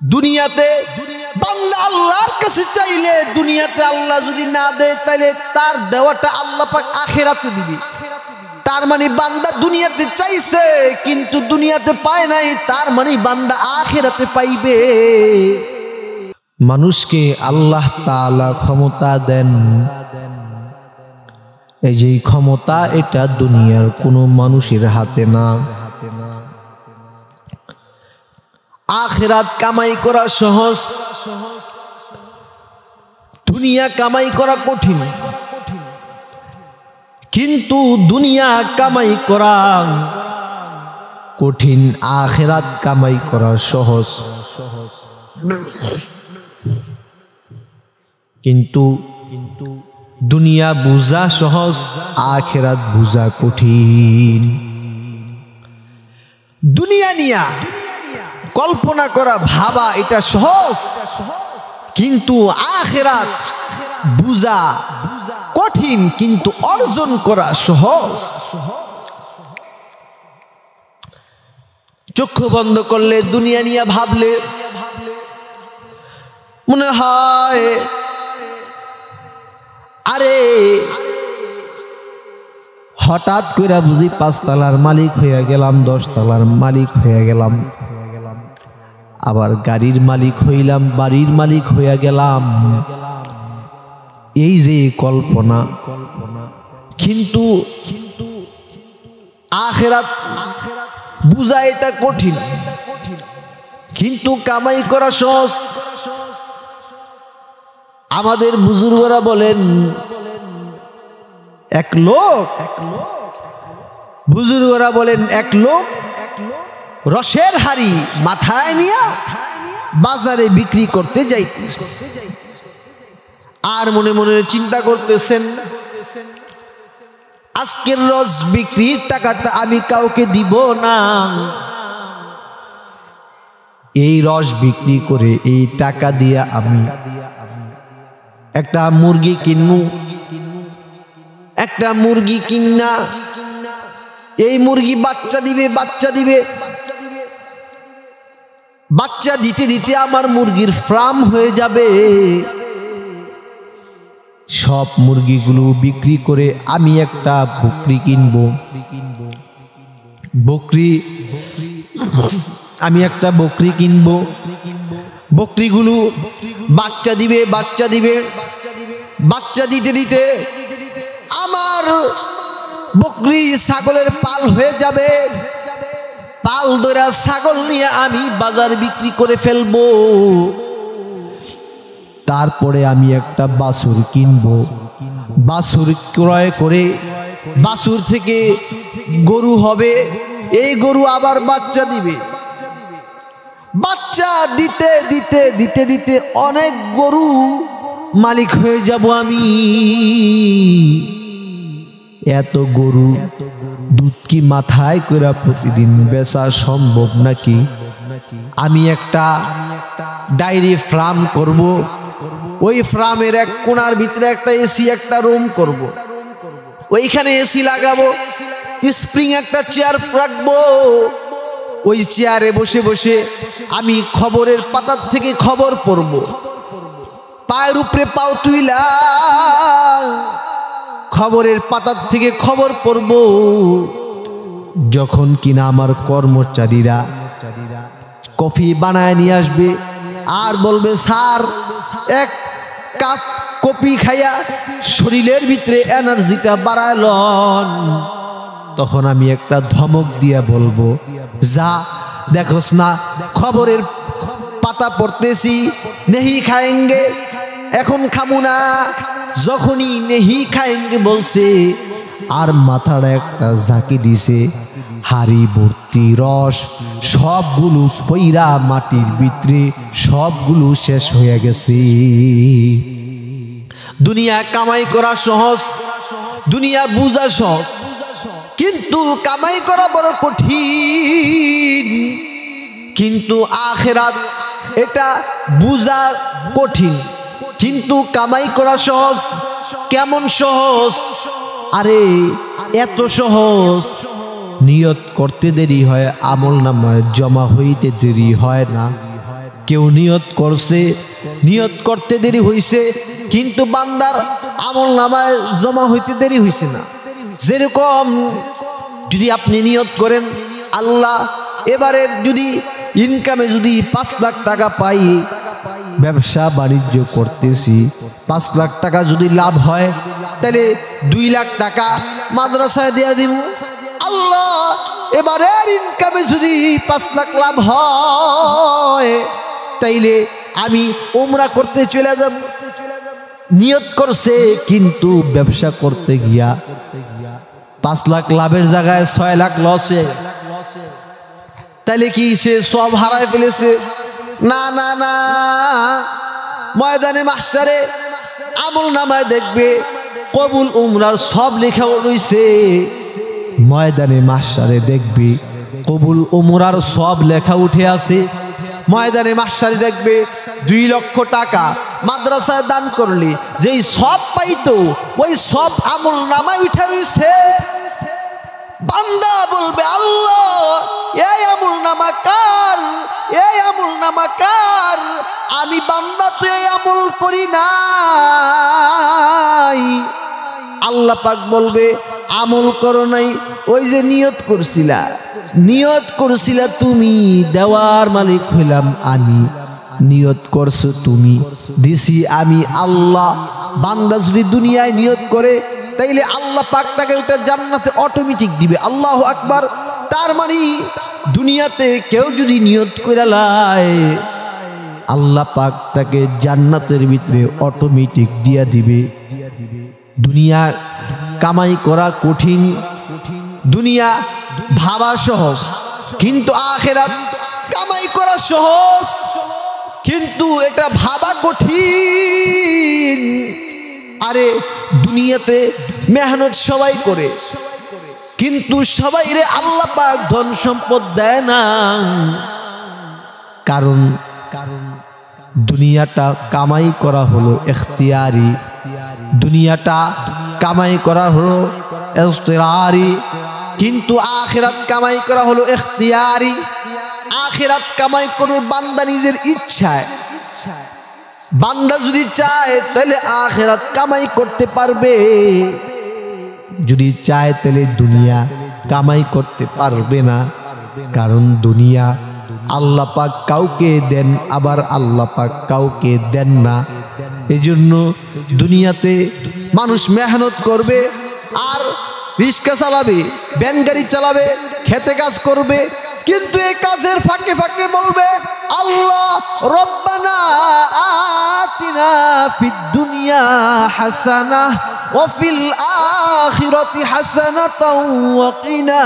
দুনিয়াতে বান্দা আল্লাহর কাছে চাইলে দুনিয়াতে আল্লাহ যদি না দেয় তাহলে তার দেওয়াটা আল্লাহ পাক আখিরাতে দিবে। তার মানে বান্দা দুনিয়াতে চাইছে কিন্তু দুনিয়াতে পায় নাই, তার মানে বান্দা আখিরাতে পাইবে। মানুষকে আল্লাহ তাআলা ক্ষমতা দেন, এই যে ক্ষমতা এটা দুনিয়ার কোনো মানুষের হাতে না। আখিরাত কামাই করা সহজ, দুনিয়া কামাই করা কঠিন। কিন্তু দুনিয়া কামাই করা কঠিন, আখিরাত কামাই করা সহজ। কিন্তু দুনিয়া বুঝা সহজ, আখিরাত বুঝা কঠিন। দুনিয়া নিয়া কল্পনা করা ভাবা এটা সহজ, কিন্তু আখিরাত বুঝা কঠিন, কিন্তু অর্জন করা সহজ। চক্ষু বন্ধ করলে দুনিয়া নিয়ে ভাবলে মনে হয় আরে হঠাৎ করে বুঝি 5 তলার মালিক হয়ে গেলাম, 10 তলার মালিক হয়ে গেলাম, আবার গাড়ির মালিক হইলাম, বাড়ির মালিক হয়ে গেলাম। এই যে কল্পনা, কিন্তু আখিরাত বুঝা এটা কঠিন, কিন্তু কামাই করা সহজ। আমাদের বুজুর্গরা বলেন এক লোক রসের হাড়ি মাথায় নিয়ে বাজারে বিক্রি করতে যাইতেছে, আর মনে মনে চিন্তা করতেছেন আজকের রস বিক্রির টাকাটা আমি কাউকে দিব না, এই রস বিক্রি করে এই টাকা দিয়ে আমি একটা মুরগি কিনবো। একটা মুরগি কিনা এই মুরগি বাচ্চা দিবে, বাচ্চা দিতে দিতে আমার মুরগির ফার্ম হয়ে যাবে। সব মুরগিগুলো বিক্রি করে আমি একটা বকরি কিনবো, বকরিগুলো বাচ্চা দিবে, বাচ্চা দিতে দিতে আমার বকরি ছাগলের পাল হয়ে যাবে। পাল ধরে ছাগল নিয়ে আমি বাজার বিক্রি করে ফেলবো। তারপরে আমি একটা বাছুর কিনবো, বাছুর ক্রয় করে বাছুর থেকে গরু হবে, এই গরু আবার বাচ্চা দিবে। বাচ্চা দিতে দিতে দিতে দিতে অনেক গরু মালিক হয়ে যাব আমি। এত গরু দুধ কি মাথায় করে প্রতিদিন বেচা সম্ভব নাকি? আমি একটা ডায়েরি ফার্ম করব, ওই ফার্মের এক কোণার ভিতরে একটা এসি একটা রুম করব, ওইখানে এসি লাগাবো, স্প্রিং একটা চেয়ার রাখবো, ওই চেয়ারে বসে বসে আমি খবরের পাতার থেকে খবর পড়ব, পায়ের উপরে পাও তুইলা খবরের পাতার থেকে খবর পড়ব। যখন কিনা আমার কর্মচারীরা কফি বানায় নিয়ে আসবে আর বলবে স্যার এক কাপ কফি খাইয়া শরীরের ভিতরে এনার্জিটা বাড়াইলন, তখন আমি একটা ধমক দিয়া বলবো যা দেখোস না খবরের পাতা পড়তেছি, নেহি খায়েঙ্গে, এখন খামু না। যখনই নেহি খায়েঙ্গে বলছে আর মাথার একটা ঝাঁকি দিছে, হাড়ি ভর্তি রস সবগুলো পইরা মাটির ভিতরে সবগুলো শেষ হয়ে গেছে। দুনিয়া কামাই করা সহজ, দুনিয়া বুঝা সহজ, কিন্তু কামাই করা বড় কঠিন। কিন্তু আখিরাত এটা বুঝা কঠিন, কিন্তু কামাই করা সহজ। কেমন সহজ? আরে এত সহজ, নিয়ত করতে দেরি হয়, আমল নামায় জমা হইতে দেরি হয় না। কেউ নিয়ত করছে, নিয়ত করতে দেরি হইছে, কিন্তু বান্দার আমলনামায় জমা হইতে দেরি হইছে না। যেরকম যদি আপনি নিয়ত করেন, আল্লাহ এবারের যদি ইনকামে যদি 5 লাখ টাকা পাই, ব্যবসা বাণিজ্য করতেছি, 5 লাখ টাকা যদি লাভ হয়, তাহলে 2 লাখ টাকা মাদ্রাসায় দেয়া দিব। আল্লাহ এবারের ইনকামে যদি 5 লাখ লাভ হয়, তাইলে আমি উমরা করতে চলে যাব। নিয়ত করছে, কিন্তু ব্যবসা করতে গিয়া 5 লাখ লাভের জায়গায় 6 লাখ লস হয়ে গেছে। তাইলে কি সে সব হারায় ফেলেছে? না না না, ময়দানে মাহশারে আমলনামায় দেখবে কবুল উমরার সব লেখা রইছে। ময়দানে মাহশারে দেখবে কবুল উমরার সব লেখা উঠে আছে। ময়দানে মাহশারে দেখবে 2 লক্ষ টাকা মাদ্রাসায় দান করলে যেই সব পাইতো, ওই সব আমলনামায় উঠে রইছে। বান্দা বলবে, আল্লাহ এই আমলনামা কার, এই আমলনামা কার? আমি বান্দা তো এই আমল করি নাই। আল্লাহ পাক বলবে, আমল করো নাই, ওই যে নিয়ত করছিলা, নিয়ত করছিলা তুমি, দেওয়ার মালিক হইলাম আমি, নিয়ত করছো তুমি, দিছি আমি আল্লাহ। বান্দা যদি দুনিয়ায় নিয়ত করে, তাইলে আল্লাহ পাক তাকে ওটা জান্নাতে অটোমেটিক দিবে। আল্লাহু আকবার। তার মানে দুনিয়াতে কেউ যদি নিয়ত করে লায়, আল্লাহ পাক তাকে জান্নাতের ভিতরে অটোমেটিক দিয়া দিবে। দুনিয়া কামাই করা কঠিন, দুনিয়া ভাবা সহজ, কিন্তু আখিরাত কামাই করা সহজ, কিন্তু এটা ভাবা কঠিন। আরে দুনিয়াতে মেহনত সবাই করে, কিন্তু সবাই রে আল্লাহ পাক ধন সম্পদ দেয় না। কারণ দুনিয়াটা কামাই করা হলো ইখতিয়ারি, দুনিয়াটা কামাই করা হলো ইখতিয়ারি, কিন্তু আখিরাত কামাই করা হলো ইখতিয়ারি। আখিরাত কামাই করবে বান্দা নিজের ইচ্ছায়। বান্দা যদি চায় তাহলে আখিরাত কামাই করতে পারবে, যদি চায় তাহলে দুনিয়া কামাই করতে পারবে না। কারণ দুনিয়া আল্লাহ পাক কাউকে দেন, আবার আল্লাহ পাক কাউকে দেন না। এজন্য দুনিয়াতে মানুষ মেহনত করবে, আর রিক্সা চালাবে, ভ্যান গাড়ি চালাবে, খেতে কাজ করবে, কিন্তু এই কাজের ফাঁকে ফাঁকে বলবে, আল্লাহ রব্বানা আতিনা ফিদ দুনিয়া হাসানাহ ওয়া ফিল আখিরাতি হাসানাতাও ওয়া কিনা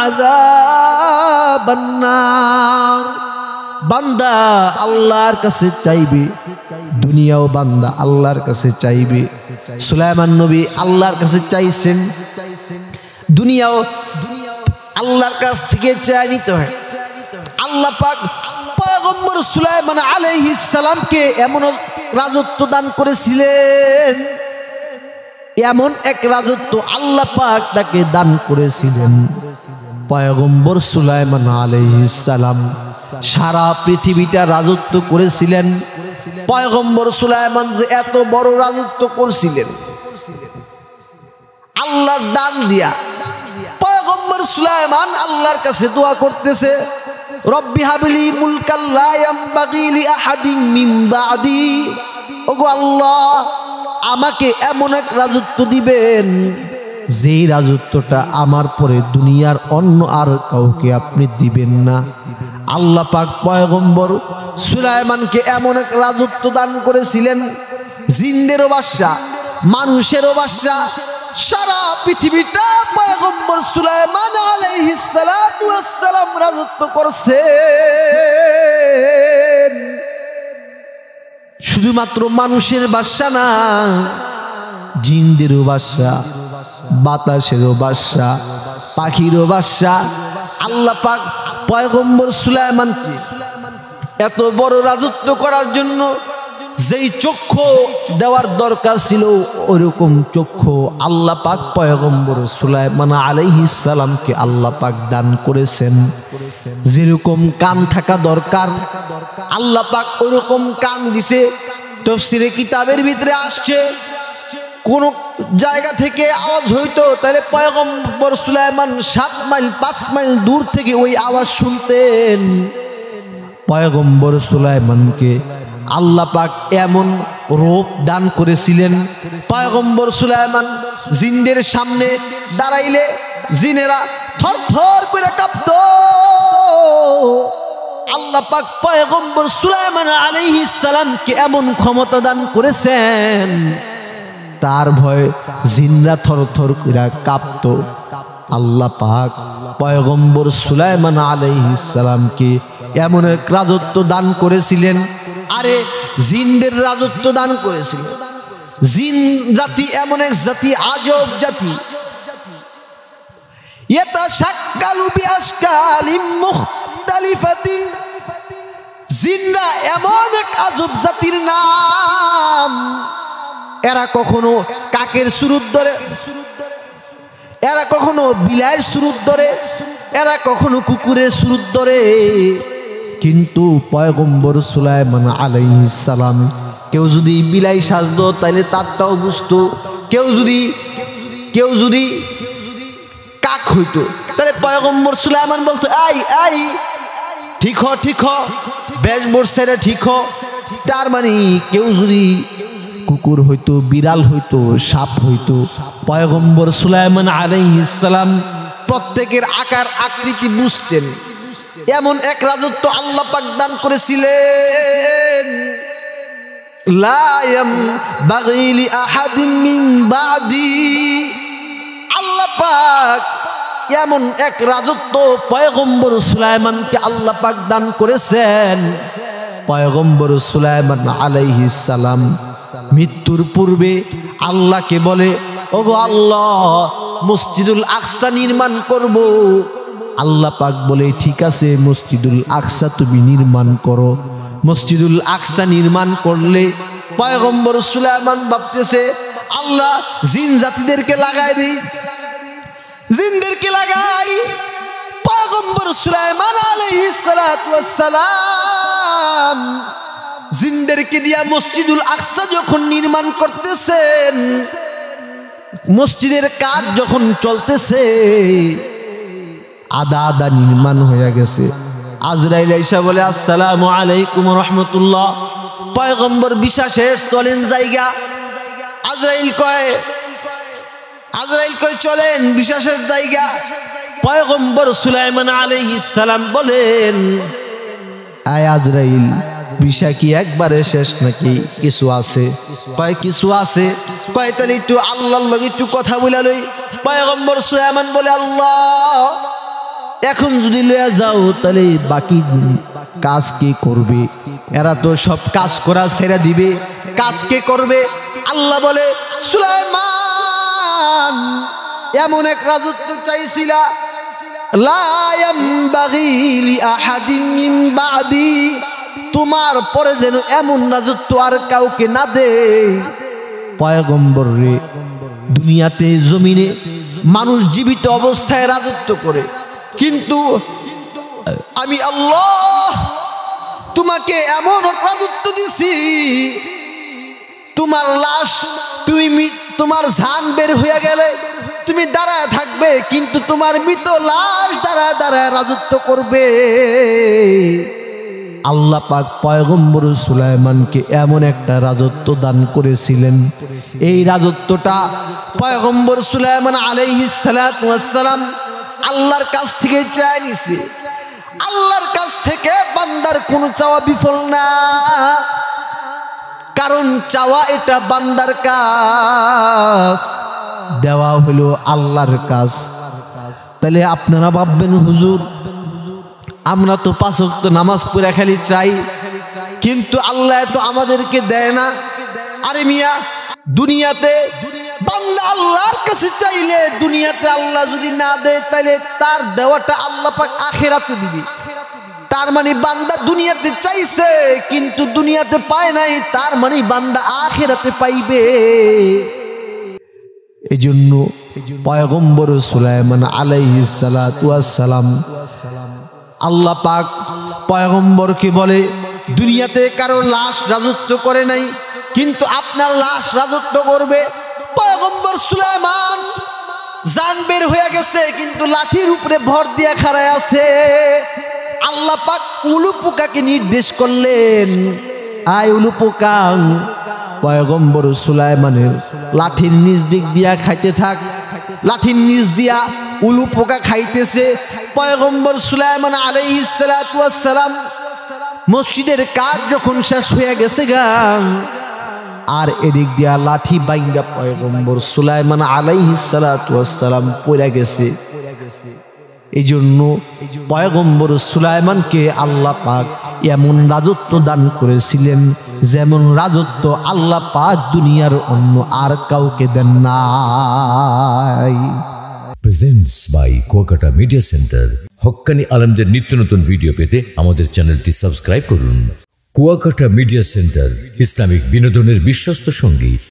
আযাবান নার। বান্দা আল্লাহর কাছে চাইবে, দুনিয়াও বান্দা আল্লাহর কাছে চাইবে। সুলাইমান নবী আল্লাহর কাছে চাইছেন, দুনিয়াও আল্লাহর কাছ থেকে চাই নিতে হয়। আল্লাহ পাক পয়গম্বর সুলাইমান আলাইহিস সালামকে এমন রাজত্ব দান করেছিলেন, এমন এক রাজত্ব আল্লাহ পাক তাকে দান করেছিলেন। পয়গম্বর সুলাইমান আলাইহিস সালাম সারা পৃথিবীটা রাজত্ব করেছিলেন। পয়গম্বর সুলাইমান যে এত বড় রাজত্ব করছিলেন আল্লাহর দান দিয়া, পয়গম্বর সুলাইমান আল্লাহর কাছে দোয়া করতেছে, রব্বি হাবলি মুলকাল লা ইয়ামবাগি লি আহাদিন মিন বাদি। ওগো আল্লাহ, আমাকে এমন এক রাজত্ব দিবেন যেই রাজত্বটা আমার পরে দুনিয়ার অন্য আর কাউকে আপনি দিবেন না। আল্লাহ পাক পয়গম্বর সুলাইমানকে এমন এক রাজত্ব দান করেছিলেন, জিনদেরও বাদশা, মানুষেরও বাদশা, সারা পৃথিবীটা পয়গম্বর সুলাইমান আলাইহিস সালাতু ওয়াস সালাম রাজত্ব করছেন। শুধুমাত্র মানুষের বাদশা না, জিনদেরও বাদশা, বাতাসেরও বাদশা, পাখিরও বাদশা। আল্লাহ পাক পয়গম্বর সুলাইমানকে এত বড় রাজত্ব করার জন্য যেই চক্ষু দেওয়ার দরকার ছিল, ওইরকম চক্ষু আল্লাহ পাক পয়গম্বর সুলাইমান আলাইহিস সালামকে আল্লাহ পাক দান করেছেন। যেরকম কান থাকা দরকার, আল্লাহ পাক ওরকম কান দিছে। তাফসীরে কিতাবের ভিতরে আসছে কোন জায়গা থেকে আওয়াজ হইতো তাহলে পয়গম্বর সুলাইমান 7 মাইল 5 মাইল দূর থেকে ওই আওয়াজ শুনতেন। পয়গম্বর সুলাইমানকে আল্লাহ পাক এমন রূপ দান করেছিলেন, পয়গম্বর সুলাইমান জিনদের সামনে দাঁড়াইলে জিনেরা থরথর করে কাঁপতো। আল্লাহ পাক পয়গম্বর সুলাইমান আলাইহিস সালামকে এমন ক্ষমতা দান করেছেন, তার ভয়ে জিনরা থরথর করে কাঁপতো। আল্লাহ পাক পয়গম্বর সুলাইমান আলাইহিস সালামকে এমন এক রাজত্ব দান করেছিলেন। আরে জিনদের রাজত্ব দান করেছিলেন। জিন জাতি এমন এক জাতি, আজব জাতি। ইয়াতাশাক্কালু বিআশকালিম মুখতালিফাতিন, জিনরা এমন এক আজব জাতির নাম। এরা কখনো কাকের সুরত ধরে, এরা কখনো বিলাইয়ের সুরত ধরে, এরা কখনো কুকুরের সুরত ধরে। কিন্তু পয়গম্বর সুলাইমান আলাইহিস সালাম কেউ যদি বিলাই সাজতো তাইলে তারটাও বুঝতো, কেউ যদি কাক হইতো তাহলে পয়গম্বর সুলাইমান বলতো আই আই ঠিক হ ঠিক হ, বেশ বসছে রে ঠিক হ। তার মানে কেউ যদি কুকুর হইতো, বিড়াল হইতো, সাপ হইতো, পয়গম্বর সুলাইমান আলাইহিস সালাম প্রত্যেকের আকার আকৃতি বুঝতেন। এমন এক রাজত্ব আল্লাহ পাক দান করেছিলেন। লা ইয়ামবাগি লি আহাদিন মিন বাদি, আল্লাহ পাক এমন এক রাজত্ব পয়গম্বর সুলাইমানকে আল্লাহ পাক দান করেছেন। পয়গম্বর সুলাইমান আলাইহিস সালাম মৃত্যুর পূর্বে আল্লাহকে বলে, ওগো আল্লাহ মসজিদুল আকসা নির্মাণ করব। আল্লাহ পাক বলে ঠিক আছে মসজিদুল আকসা তুমি নির্মাণ করো। মসজিদুল আকসা নির্মাণ করলে পয়গম্বর সুলাইমান ভাবতেছে আল্লাহ জিন জাতিদেরকে লাগাই দিই, জিনদেরকে লাগাই। পয়গম্বর সুলাইমান আলাইহিস সালাতু ওয়াস সালাম জিনদেরকে দিয়া মসজিদুল আকসা যখন নির্মাণ করতেছেন, মসজিদের কাজ যখন চলতেছে, আদা আদা নির্মাণ হয়ে গেছে। আজরাইল আইসা বলে আসসালামু আলাইকুম রাহমাতুল্লাহ। পয়গম্বর বিশ্বাসের চলেন জায়গা। আজরাইল কয় চলেন বিশ্বাসের জায়গা। পয়গম্বর সুলাইমান আলাইহিস সালাম বলেন, আয় আজরাইল বিষয় কি একবারে শেষ নাকি কিছু আছে? কয় কিছু আছে। কয় তাহলে একটু আল্লাহর লগে একটু কথা বলে লই। পয়গম্বর সুলাইমান বলে আল্লাহ এখন যদি লইয়া যাও তাহলে বাকি কাজ কে করবে? এরা তো সব কাজ করা ছেড়ে দিবে, কাজ কে করবে? আল্লাহ বলে সুলাইমান এমন এক রাজত্ব চাইছিলা, লা ইয়ামবাগি লি আহাদিন মিন বাদি, তোমার পরে যেন এমন রাজত্ব আর কাউকে না দে। পয়গম্বর রে দুনিয়াতে জমিনে মানুষ জীবিত অবস্থায় রাজত্ব করে, কিন্তু আমি আল্লাহ তোমাকে এমন রাজত্ব দিছি, তোমার লাশ তোমার জান বের হয়ে গেলে তুমি দাঁড়ায় থাকবে, কিন্তু তোমার মৃত লাশ দাঁড়ায় দাঁড়ায় রাজত্ব করবে। আল্লাহ পাক পয়গম্বর সুলাইমানকে এমন একটা রাজত্ব দান করেছিলেন। এই রাজত্বটা পয়গম্বর সুলাইমান আলাইহিস সালাতু ওয়াস সালাম আল্লাহর কাছ থেকে চাই নিছে। আল্লাহর কাছ থেকে বান্দার কোনো চাওয়া বিফল না, কারণ চাওয়া এটা বান্দার কাজ, দেওয়া হলো আল্লাহর কাজ। তাহলে আপনারা ভাববেন হুজুর আমরা তো 5 ওয়াক্ত নামাজ পড়ে খালি চাই, কিন্তু আল্লাহ তো আমাদেরকে দেয় না। আরে মিয়া দুনিয়াতে বান্দা আল্লাহর কাছে চাইলে দুনিয়াতে আল্লাহ যদি না দেয় তাহলে তার দেওয়াটা আল্লাহ পাক আখিরাতে দিবে। তার মানে বান্দা দুনিয়াতে চাইছে কিন্তু দুনিয়াতে পায় নাই, তার মানে বান্দা আখিরাতে পাইবে। এজন্য পয়গম্বর সুলাইমান আলাইহিস সালাতু ওয়াস সালাম আল্লাহ পাক পয়গম্বরকে বলে দুনিয়াতে কারো লাশ রাজত্ব করে নাই, কিন্তু আপনার লাশ রাজত্ব করবে। পয়গম্বর সুলাইমান জান বের হয়ে গেছে, কিন্তু লাঠির উপরে ভর দিয়া খাড়ায় আছে। আল্লাহ পাক উলু পোকাকে নির্দেশ করলেন, আয় উলু পোকা, পয়গম্বর সুলাইমানের লাঠির নিচ দিক দিয়া খাইতে থাক। লাঠির নিচ দিয়া উলু পোকা খাইতেছে। পয়গম্বর সুলাইমান আলাইহিস সালাতু ওয়াস সালাম মসজিদের কাজ যখন শেষ হয়ে গেছে আর এদিক দিয়া লাঠি বাইঙ্গা পয়গম্বর সুলাইমান আলাইহিস সালাতু ওয়াস সালাম পড়ে গেছে। এই জন্য পয়গম্বর সুলাইমানকে আল্লাহ পাক এমন রাজত্ব দান করেছিলেন যেমন রাজত্ব আল্লাহ পাক দুনিয়ার অন্য আর কাউকে দেন নাই। Presents by Kuakata media centre. হক্কানি আলেমদের নিত্য নতুন ভিডিও পেতে আমাদের চ্যানেলটি সাবস্ক্রাইব করুন। কুয়াকাটা মিডিয়া সেন্টার, ইসলামিক বিনোদনের বিশ্বস্ত সঙ্গী।